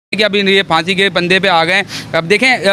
कि अब ये फांसी के फंदे पे आ गए। अब देखें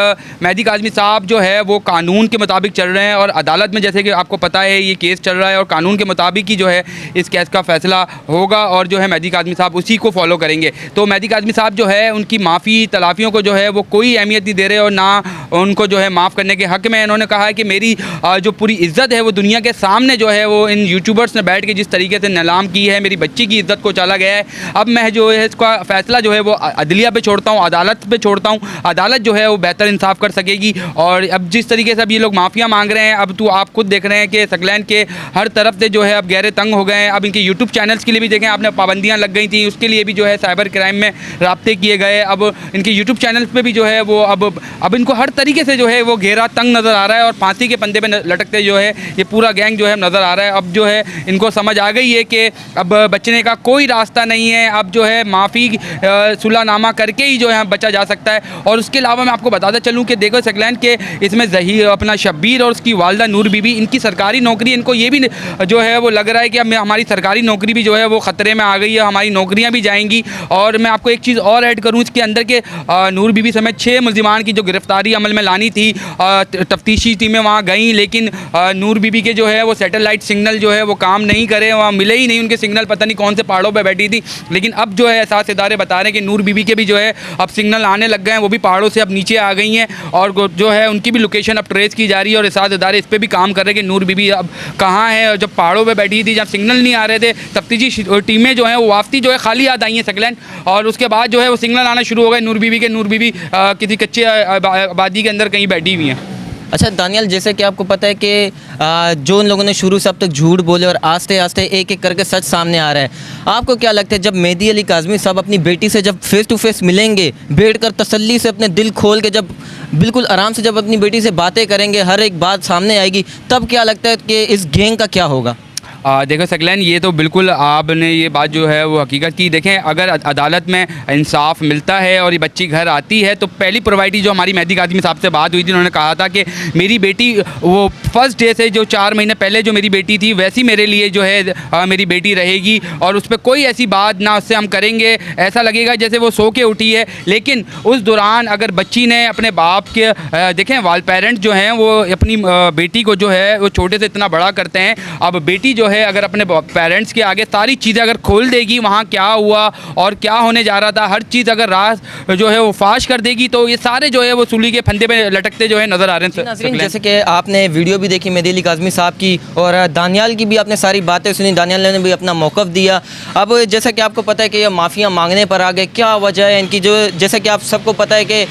मेहदी काज़मी साहब जो है वो कानून के मुताबिक चल रहे हैं और अदालत में जैसे कि आपको पता है ये केस चल रहा है और कानून के मुताबिक ही जो है इस केस का फ़ैसला होगा और जो है मेहदी काज़मी साहब उसी को फॉलो करेंगे। तो मेहदी काज़मी साहब जो है उनकी माफ़ी तलाफ़ियों को जो है वो कोई अहमियत नहीं दे रहे और ना उनको जो है माफ़ करने के हक़ में। इन्होंने कहा है कि मेरी जो पूरी इज़्ज़त है वो दुनिया के सामने जो है वो इन यूट्यूबर्स ने बैठ के जिस तरीके से नीलाम की है, मेरी बच्ची की इज़्ज़त को चला गया है। अब मैं जो है इसका फ़ैसला जो है वो अदलिया पे छोड़ता हूँ, अदालत पे छोड़ता हूँ। अदालत जो है वो बेहतर इंसाफ कर सकेगी। और अब जिस तरीके से अब ये लोग माफ़िया मांग रहे हैं, अब तो आप खुद देख रहे हैं कि सकलैन के हर तरफ से जो है अब गहरे तंग हो गए हैं। अब इनके यूट्यूब चैनल्स के लिए भी देखें आपने पाबंदियाँ लग गई थी, उसके लिए भी जो है साइबर क्राइम में राब्ते किए गए। अब इनके यूट्यूब चैनल्स पे भी जो है वो अब इनको हर तरीके से जो है वो घेरा तंग नज़र आ रहा है और फांसी के फंदे पे लटकते जो है ये पूरा गैंग जो है नज़र आ रहा है। अब जो है इनको समझ आ गई है कि अब बचने का कोई रास्ता नहीं है। अब जो है माफ़ी सुलहनामा करके ही जो है बचा जा सकता है। और उसके अलावा मैं आपको बताता चलूँ कि देखो सकलैन के इसमें ज़हीर अपना शब्बीर और उसकी वालदा नूर बीबी, इनकी सरकारी नौकरी, इनको ये भी जो है वो लग रहा है कि अब हमारी सरकारी नौकरी भी जो है वो ख़तरे में आ गई है, हमारी नौकरियां भी जाएंगी। और मैं आपको एक चीज़ और ऐड करूँ इसके अंदर के नूर बीबी समेत 6 मुल्ज़िमान की जो गिरफ़्तारी अमल में लानी थी, तफ्तीशी टीमें वहाँ गई, लेकिन नूर बीबी के जो है वो सैटेलाइट सिग्नल जो है वो काम नहीं करे, वहाँ मिले ही नहीं उनके सिग्नल, पता नहीं कौन से पहाड़ों पर बैठी थी। लेकिन अब जो है एहसास इदारे बता रहे हैं कि नूर बीबी के भी जो है अब सिग्नल आने लग गए हैं, वो भी पहाड़ों से अब नीचे आ गई हैं और जो है उनकी भी लोकेशन अब ट्रेस की जा रही है। और एहसास इदारे इस पर भी काम कर रहे हैं कि नूर बीबी अब कहाँ है। जब पहाड़ों पे बैठी थी, जब सिग्नल नहीं आ रहे थे, तफ्तीशी टीमें जो हैं वो वापसी जो है खाली याद आई हैं सकलैन, और उसके बाद जो है वो सिग्नल आना शुरू हो गए नूर बीबी के। नूर बीबी किसी कच्चे आबादी के अंदर कहीं बैठी हुई हैं। अच्छा दानियाल, जैसे कि आपको पता है कि जो उन लोगों ने शुरू से अब तक झूठ बोले और आस्ते आस्ते एक एक करके सच सामने आ रहा है, आपको क्या लगता है जब मेहदी अली काज़मी साहब अपनी बेटी से जब फेस टू फेस मिलेंगे, बैठकर तसल्ली से अपने दिल खोल के जब बिल्कुल आराम से जब अपनी बेटी से बातें करेंगे, हर एक बात सामने आएगी, तब क्या लगता है कि इस गैंग का क्या होगा? देखो सकलैन, ये तो बिल्कुल आपने ये बात जो है वो हकीकत की। देखें अगर अदालत में इंसाफ मिलता है और ये बच्ची घर आती है तो पहली प्रोवाइटी जो हमारी मेहदी काज़मी साहब से बात हुई थी, उन्होंने कहा था कि मेरी बेटी वो फर्स्ट डे से जो 4 महीने पहले जो मेरी बेटी थी वैसी मेरे लिए जो है मेरी बेटी रहेगी और उस पर कोई ऐसी बात ना उससे हम करेंगे, ऐसा लगेगा जैसे वो सो के उठी है। लेकिन उस दौरान अगर बच्ची ने अपने बाप के देखें वाल पेरेंट्स जो हैं वो अपनी बेटी को जो है वो छोटे से इतना बड़ा करते हैं। अब बेटी जो है अगर अपने पेरेंट्स के आगे सारी चीज़ें अगर खोल देगी, वहाँ क्या हुआ और क्या होने जा रहा था, हर चीज़ अगर राज जो है वो फाश कर देगी, तो ये सारे जो है वो सूली के फंदे पे लटकते जो है नज़र आ रहे हैं। जैसे कि आपने वीडियो भी देखी मेहदी अली काज़मी साहब की और दानियाल की भी आपने सारी बातें सुनी, दानियाल ने भी अपना मौक़िफ़ दिया। अब जैसा कि आपको पता है कि ये माफ़िया मांगने पर आ गए, क्या वजह है इनकी? जो जैसा कि आप सबको पता है कि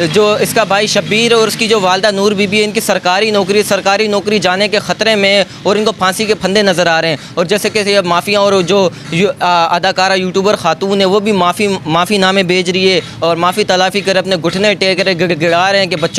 जो इसका भाई शब्बीर और उसकी जो वालदा नूर बीबी है, इनकी सरकारी नौकरी जाने के ख़तरे में और इनको फांसी के फंदे नज़र आ रहे हैं। और जैसे कि ये माफ़िया और जो अदाकारा यूट्यूबर खातून है वो भी माफ़ी नामे भेज रही है और माफ़ी तलाफ़ी कर अपने घुटने टेक रहे, गिड़गिड़ा रहे हैं कि बच्चों